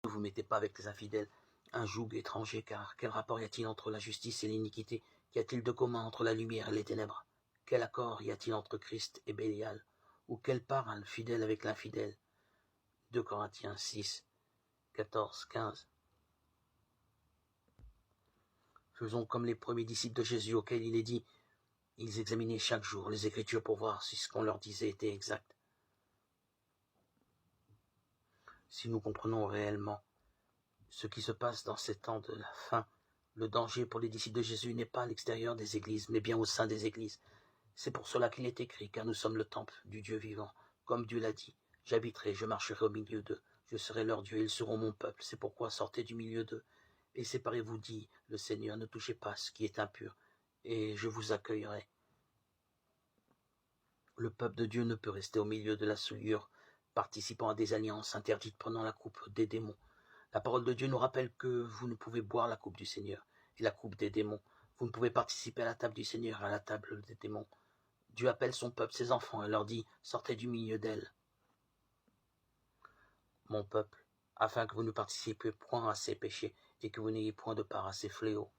Ne vous mettez pas avec les infidèles, un joug étranger, car quel rapport y a-t-il entre la justice et l'iniquité? Qu'y a-t-il de commun entre la lumière et les ténèbres? Quel accord y a-t-il entre Christ et Bélial? Ou quelle part a le fidèle avec l'infidèle? 2 Corinthiens 6, 14, 15. Faisons comme les premiers disciples de Jésus auxquels il est dit, ils examinaient chaque jour les Écritures pour voir si ce qu'on leur disait était exact. Si nous comprenons réellement ce qui se passe dans ces temps de la fin, le danger pour les disciples de Jésus n'est pas à l'extérieur des églises, mais bien au sein des églises. C'est pour cela qu'il est écrit, car nous sommes le temple du Dieu vivant. Comme Dieu l'a dit, j'habiterai, je marcherai au milieu d'eux, je serai leur Dieu, ils seront mon peuple. C'est pourquoi sortez du milieu d'eux et séparez-vous, dit le Seigneur, ne touchez pas ce qui est impur, et je vous accueillerai. Le peuple de Dieu ne peut rester au milieu de la souillure, participant à des alliances interdites, prenant la coupe des démons. La parole de Dieu nous rappelle que vous ne pouvez boire la coupe du Seigneur et la coupe des démons. Vous ne pouvez participer à la table du Seigneur et à la table des démons. Dieu appelle son peuple, ses enfants, et leur dit, sortez du milieu d'elle, mon peuple, afin que vous ne participiez point à ses péchés et que vous n'ayez point de part à ses fléaux.